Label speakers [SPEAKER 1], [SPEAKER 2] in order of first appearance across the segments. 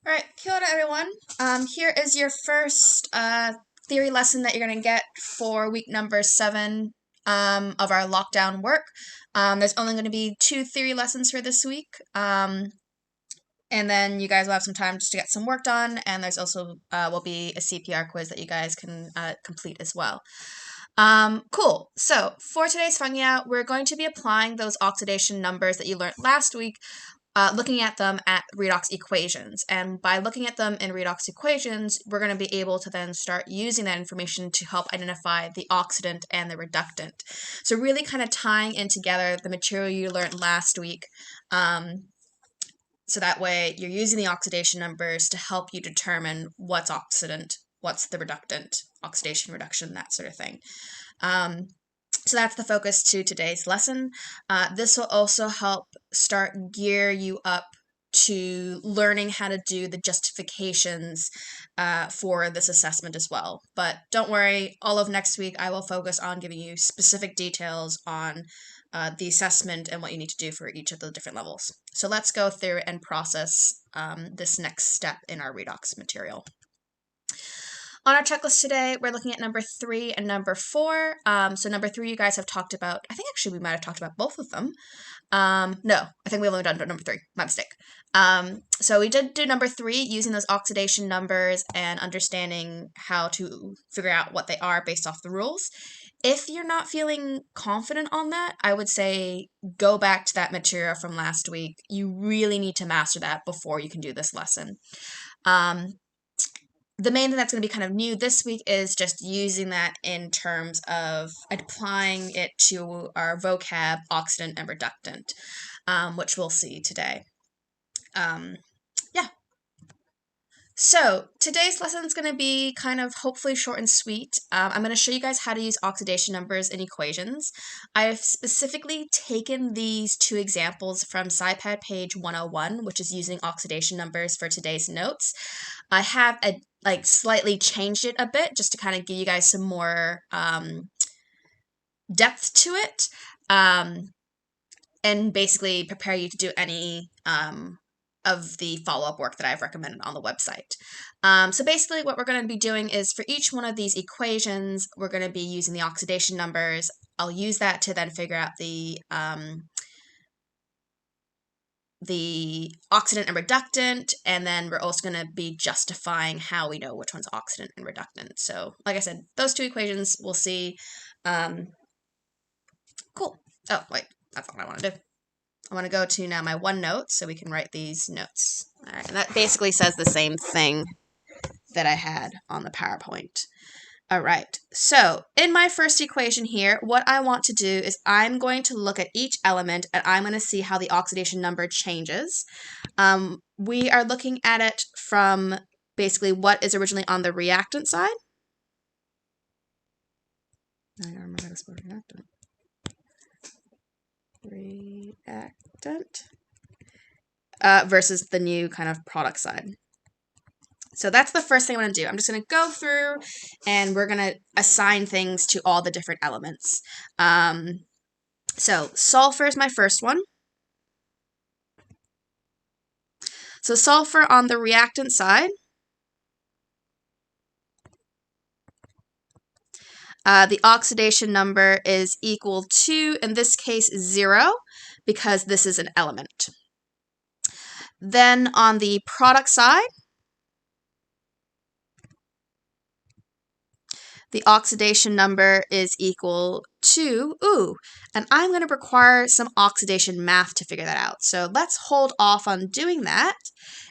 [SPEAKER 1] All right, kia ora everyone. Here is your first theory lesson that you're going to get for week number 7 of our lockdown work. There's only going to be 2 theory lessons for this week, and then you guys will have some time just to get some work done, and there's also will be a CPR quiz that you guys can complete as well. Cool. So for today's fungia, we're going to be applying those oxidation numbers that you learned last week, looking at them at redox equations. And by looking at them in redox equations, we're going to be able to then start using that information to help identify the oxidant and the reductant. So really kind of tying in together the material you learned last week. So that way you're using the oxidation numbers to help you determine what's oxidant, what's the reductant, oxidation, reduction, that sort of thing. So that's the focus to today's lesson. This will also help start gear you up to learning how to do the justifications for this assessment as well. But don't worry, all of next week I will focus on giving you specific details on the assessment and what you need to do for each of the different levels. So let's go through and process this next step in our redox material. On our checklist today, we're looking at number 3 and number 4. So number 3 you guys have talked about. I think actually we might have talked about both of them. No, I think we've only done number 3. My mistake. So we did do number 3 using those oxidation numbers and understanding how to figure out what they are based off the rules. If you're not feeling confident on that, I would say go back to that material from last week. You really need to master that before you can do this lesson. The main thing that's going to be kind of new this week is just using that in terms of applying it to our vocab, oxidant and reductant, which we'll see today. Yeah. So today's lesson is going to be kind of hopefully short and sweet. I'm going to show you guys how to use oxidation numbers in equations. I've specifically taken these 2 examples from SciPad page 101, which is using oxidation numbers for today's notes. I have slightly changed it a bit just to kind of give you guys some more depth to it, and basically prepare you to do any of the follow-up work that I've recommended on the website. So basically what we're going to be doing is for each one of these equations, we're going to be using the oxidation numbers. I'll use that to then figure out the oxidant and reductant, and then we're also going to be justifying how we know which one's oxidant and reductant. So like I said, those 2 equations we'll see. Cool. Oh, wait, that's not what I want to do. I want to go to now my OneNote so we can write these notes. All right, and that basically says the same thing that I had on the PowerPoint. All right, so in my first equation here, what I want to do is I'm going to look at each element and I'm going to see how the oxidation number changes. We are looking at it from basically what is originally on the reactant side. I don't remember how to spell reactant. Versus the new kind of product side. So that's the first thing I want to do. I'm just going to go through and we're going to assign things to all the different elements. So sulfur is my first one. So sulfur on the reactant side. The oxidation number is equal to, in this case, 0, because this is an element. Then on the product side, the oxidation number is equal to, and I'm going to require some oxidation math to figure that out. So let's hold off on doing that,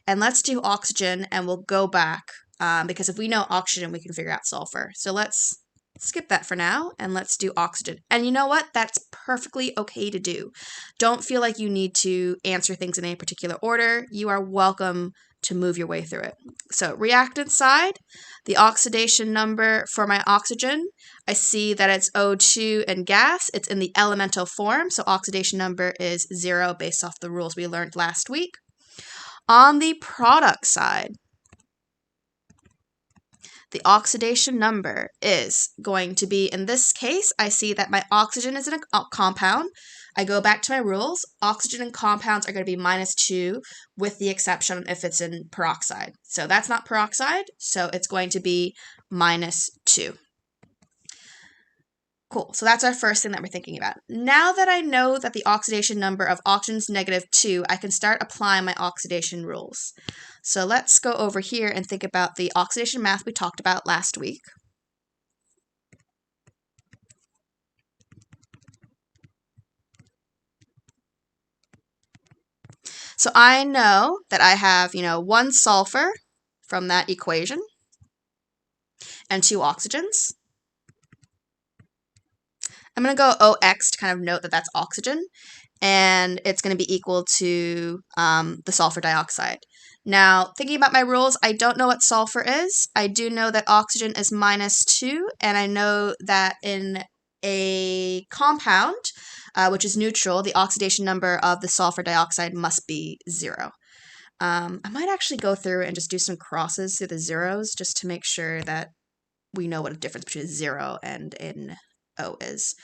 [SPEAKER 1] and let's do oxygen, and we'll go back, because if we know oxygen, we can figure out sulfur. So let's skip that for now, and let's do oxygen. And you know what? That's perfectly okay to do. Don't feel like you need to answer things in any particular order. You are welcome to move your way through it. So reactant side, the oxidation number for my oxygen, I see that it's O2 and gas. It's in the elemental form, so oxidation number is 0 based off the rules we learned last week. On the product side, the oxidation number is going to be, in this case, I see that my oxygen is in a compound. I go back to my rules. Oxygen and compounds are going to be -2 with the exception if it's in peroxide. So that's not peroxide, so it's going to be -2. Cool, so that's our first thing that we're thinking about. Now that I know that the oxidation number of oxygen is -2, I can start applying my oxidation rules. So let's go over here and think about the oxidation math we talked about last week. So I know that I have, 1 sulfur from that equation and 2 oxygens. I'm going to go OX to kind of note that that's oxygen, and it's going to be equal to the sulfur dioxide. Now, thinking about my rules, I don't know what sulfur is. I do know that oxygen is -2, and I know that in a compound, which is neutral, the oxidation number of the sulfur dioxide must be 0. I might actually go through and just do some crosses through the zeros just to make sure that we know what a difference between 0 and an O is.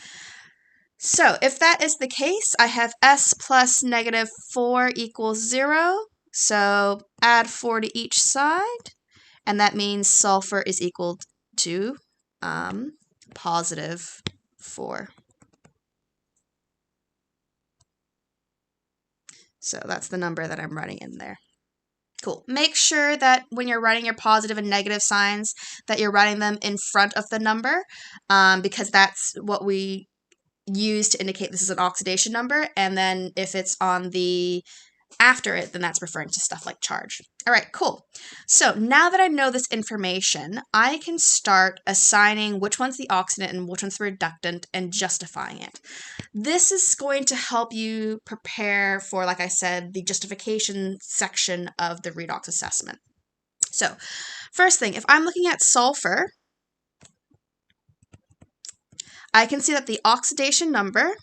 [SPEAKER 1] So if that is the case, I have S plus -4 equals 0. So add 4 to each side, and that means sulfur is equal to +4. So that's the number that I'm running in there. Cool. Make sure that when you're writing your positive and negative signs that you're writing them in front of the number, because that's what we use to indicate this is an oxidation number. And then if it's on the after it, then that's referring to stuff like charge. All right, cool. So now that I know this information, I can start assigning which one's the oxidant and which one's the reductant and justifying it. This is going to help you prepare for, like I said, the justification section of the redox assessment. So first thing, if I'm looking at sulfur, I can see that the oxidation number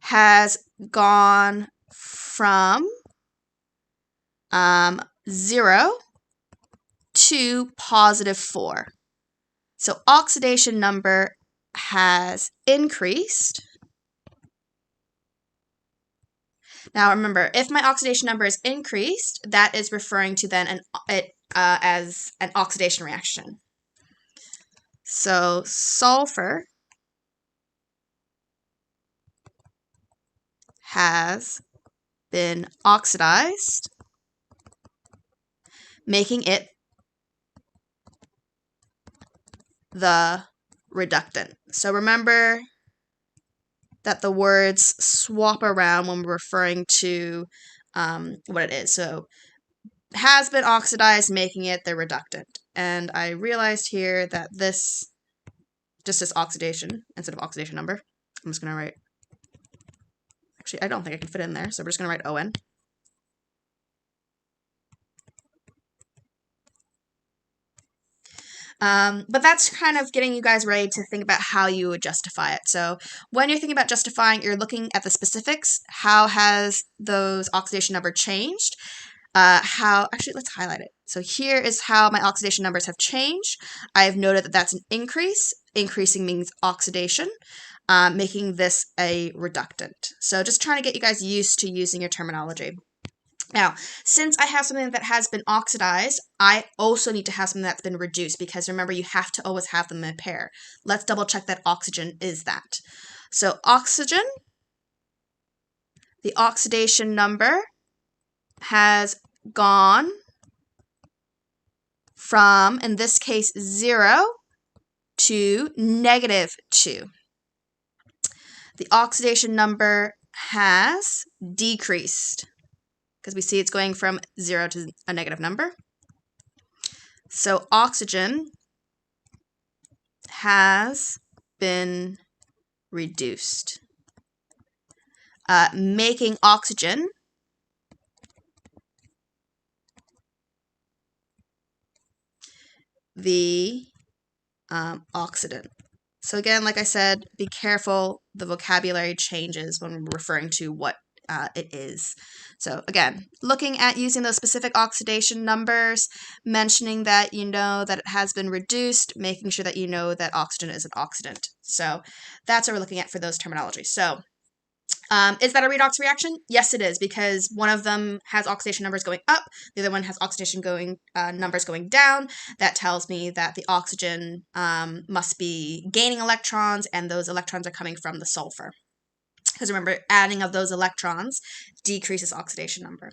[SPEAKER 1] has gone from 0 to +4. So oxidation number has increased. Now remember, if my oxidation number is increased, that is referring to then as an oxidation reaction. So sulfur has been oxidized, making it the reductant. So remember that the words swap around when we're referring to what it is. So has been oxidized, making it the reductant. And I realized here that this just says oxidation instead of oxidation number. I'm just going to write, actually, I don't think I can fit in there, so we're just going to write ON. But that's kind of getting you guys ready to think about how you would justify it. So when you're thinking about justifying, you're looking at the specifics. How has those oxidation number changed? Actually, let's highlight it. So here is how my oxidation numbers have changed. I've noted that that's an increase. Increasing means oxidation, making this a reductant. So just trying to get you guys used to using your terminology. Now, since I have something that has been oxidized, I also need to have something that's been reduced because remember, you have to always have them in a pair. Let's double check that oxygen is that. So oxygen, the oxidation number has gone from, in this case, 0 to -2. The oxidation number has decreased because we see it's going from 0 to a negative number. So oxygen has been reduced, making oxygen the oxidant. So again, like I said, be careful, the vocabulary changes when we're referring to what it is. So again, looking at using those specific oxidation numbers, mentioning that you know that it has been reduced, making sure that you know that oxygen is an oxidant. So that's what we're looking at for those terminologies. So is that a redox reaction? Yes, it is, because one of them has oxidation numbers going up, the other one has oxidation numbers going down. That tells me that the oxygen must be gaining electrons, and those electrons are coming from the sulfur. Because remember, adding of those electrons decreases oxidation number.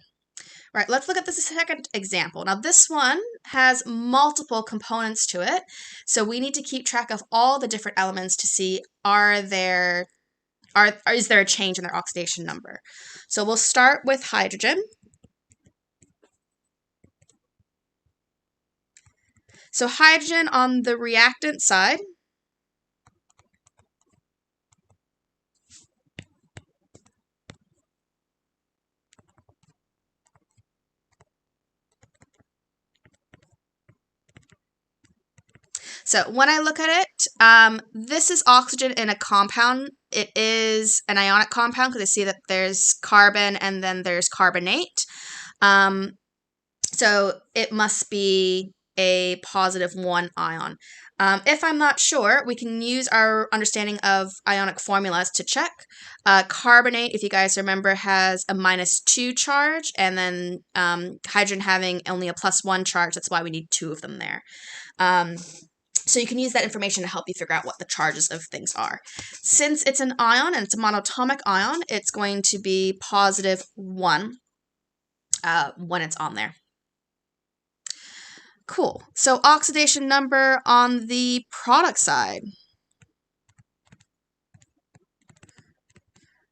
[SPEAKER 1] All right, let's look at this second example. Now, this one has multiple components to it, so we need to keep track of all the different elements to see is there a change in their oxidation number. So we'll start with hydrogen. So hydrogen on the reactant side, so when I look at it, this is oxygen in a compound. It is an ionic compound because I see that there's carbon and then there's carbonate. So it must be a +1 ion. If I'm not sure, we can use our understanding of ionic formulas to check. Carbonate, if you guys remember, has a -2 charge, and then hydrogen having only a +1 charge. That's why we need 2 of them there. So you can use that information to help you figure out what the charges of things are. Since it's an ion and it's a monatomic ion, it's going to be +1 when it's on there. Cool. So oxidation number on the product side.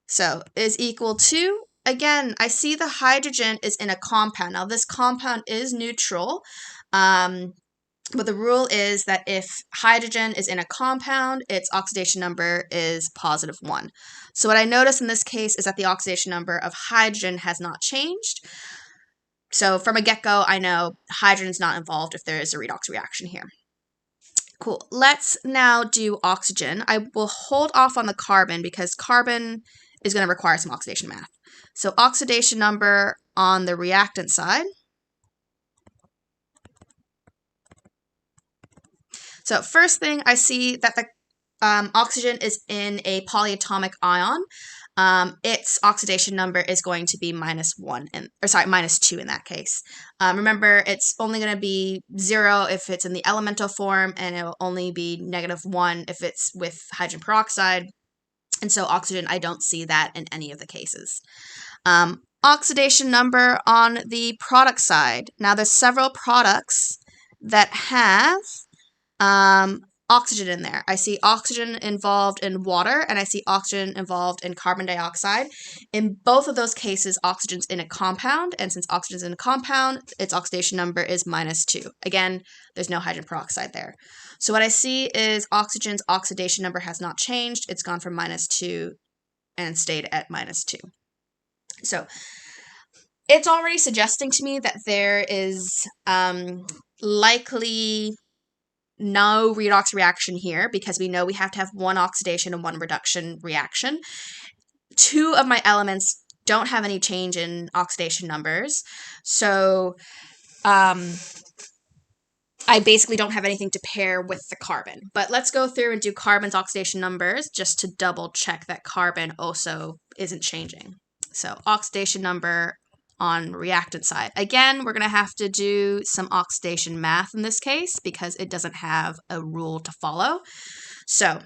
[SPEAKER 1] So is equal to, again, I see the hydrogen is in a compound. Now this compound is neutral, but the rule is that if hydrogen is in a compound, its oxidation number is +1. So what I notice in this case is that the oxidation number of hydrogen has not changed. So from a get-go, I know hydrogen is not involved if there is a redox reaction here. Cool. Let's now do oxygen. I will hold off on the carbon because carbon is going to require some oxidation math. So oxidation number on the reactant side. So first thing, I see that the oxygen is in a polyatomic ion. Its oxidation number is going to be -2 in that case. Remember, it's only going to be 0 if it's in the elemental form, and it will only be -1 if it's with hydrogen peroxide. And so oxygen, I don't see that in any of the cases. Oxidation number on the product side. Now, there's several products that have oxygen in there. I see oxygen involved in water, and I see oxygen involved in carbon dioxide. In both of those cases, oxygen's in a compound, and since oxygen's in a compound, its oxidation number is -2. Again, there's no hydrogen peroxide there. So what I see is oxygen's oxidation number has not changed. It's gone from -2 and stayed at -2. So it's already suggesting to me that there is likely no redox reaction here because we know we have to have one oxidation and one reduction reaction. 2 of my elements don't have any change in oxidation numbers, so I basically don't have anything to pair with the carbon. But let's go through and do carbon's oxidation numbers just to double check that carbon also isn't changing. So oxidation number on reactant side. Again, we're going to have to do some oxidation math in this case because it doesn't have a rule to follow. So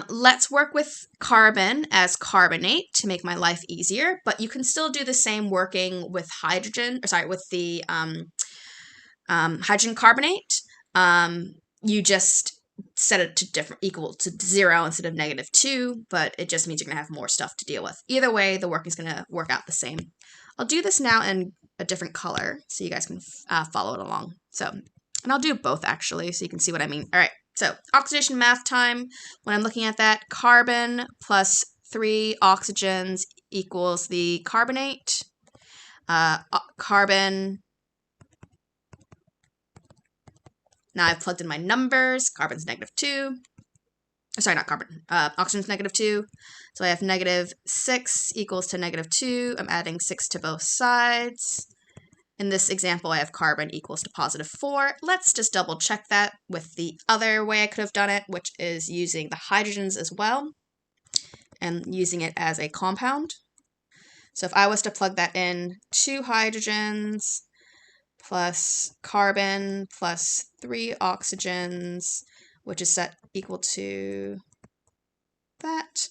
[SPEAKER 1] let's work with carbon as carbonate to make my life easier, but you can still do the same working with hydrogen, with the hydrogen carbonate. You just set it to equal to 0 instead of -2, but it just means you're going to have more stuff to deal with. Either way, the work is going to work out the same. I'll do this now in a different color so you guys can follow it along. So, and I'll do both actually so you can see what I mean. All right, so oxidation math time. When I'm looking at that, carbon plus 3 oxygens equals the carbonate. Carbon. Now I've plugged in my numbers. Carbon's -2. sorry, not carbon, oxygen's -2. So I have -6 equals to -2. I'm adding 6 to both sides. In this example, I have carbon equals to +4. Let's just double check that with the other way I could have done it, which is using the hydrogens as well and using it as a compound. So if I was to plug that in, 2 hydrogens plus carbon plus 3 oxygens, which is set equal to that.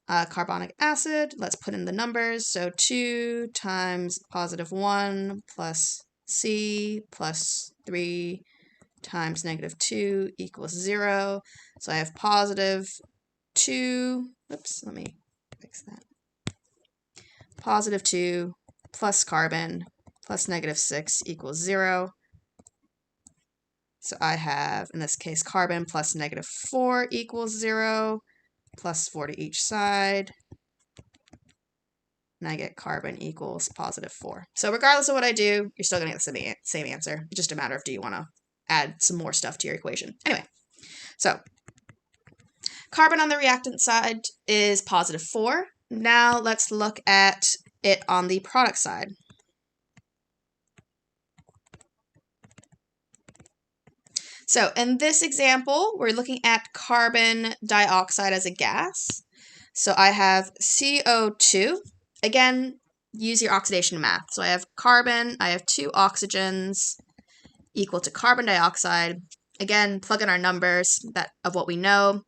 [SPEAKER 1] Carbonic acid, let's put in the numbers. So 2 times +1 plus C plus 3 times -2 equals 0. So I have +2, oops, let me fix that. +2 plus carbon plus -6 equals 0. So I have, in this case, carbon plus -4 equals 0, plus 4 to each side. And I get carbon equals +4. So regardless of what I do, you're still going to get the same answer. It's just a matter of, do you want to add some more stuff to your equation? Anyway, so carbon on the reactant side is +4. Now let's look at it on the product side. So in this example, we're looking at carbon dioxide as a gas. So I have CO2. Again, use your oxidation math. So I have carbon, I have 2 oxygens equal to carbon dioxide. Again, plug in our numbers of what we know.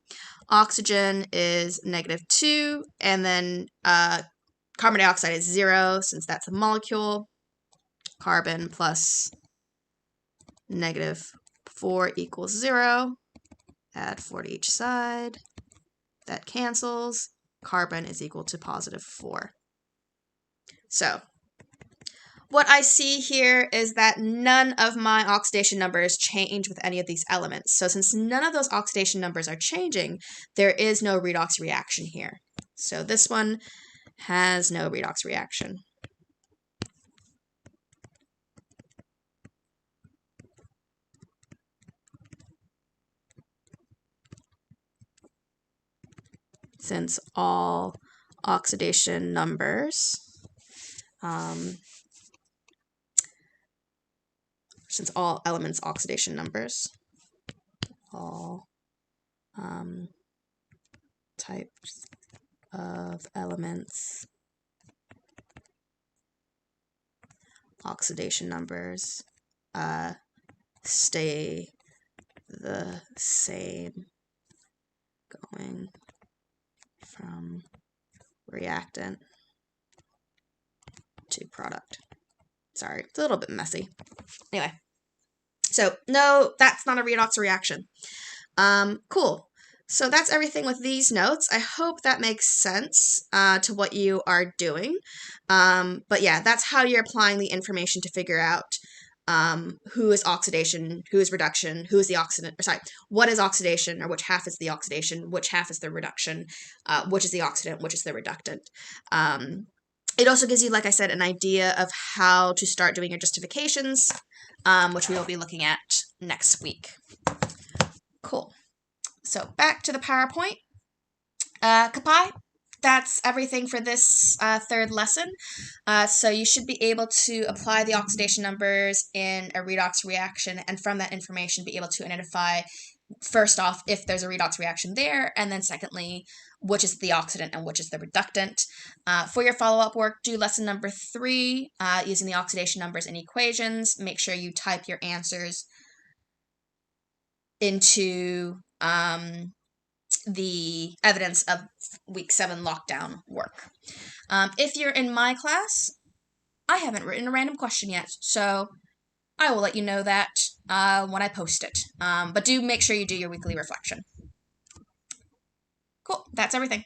[SPEAKER 1] Oxygen is -2, and then carbon dioxide is 0, since that's a molecule. Carbon plus -4 equals 0. Add 4 to each side. That cancels. Carbon is equal to +4. So what I see here is that none of my oxidation numbers change with any of these elements. So since none of those oxidation numbers are changing, there is no redox reaction here. So this one has no redox reaction. Since all oxidation numbers, since all elements oxidation numbers, all types of elements oxidation numbers stay the same going from reactant to product. Sorry, it's a little bit messy. Anyway, so no, that's not a redox reaction. Cool. So that's everything with these notes. I hope that makes sense to what you are doing. But yeah, that's how you're applying the information to figure out who is oxidation, who is reduction, who is the oxidant, or sorry, what is oxidation, or which half is the oxidation, which half is the reduction, which is the oxidant, which is the reductant. It also gives you, like I said, an idea of how to start doing your justifications, which we will be looking at next week. Cool. So back to the PowerPoint. Kapai, that's everything for this third lesson. So you should be able to apply the oxidation numbers in a redox reaction, and from that information be able to identify, first off, if there's a redox reaction there, and then secondly, which is the oxidant and which is the reductant. For your follow-up work, do lesson number 3 using the oxidation numbers and equations. Make sure you type your answers into the evidence of week 7 lockdown work. If you're in my class, I haven't written a random question yet, so I will let you know that when I post it. But do make sure you do your weekly reflection. Cool, that's everything.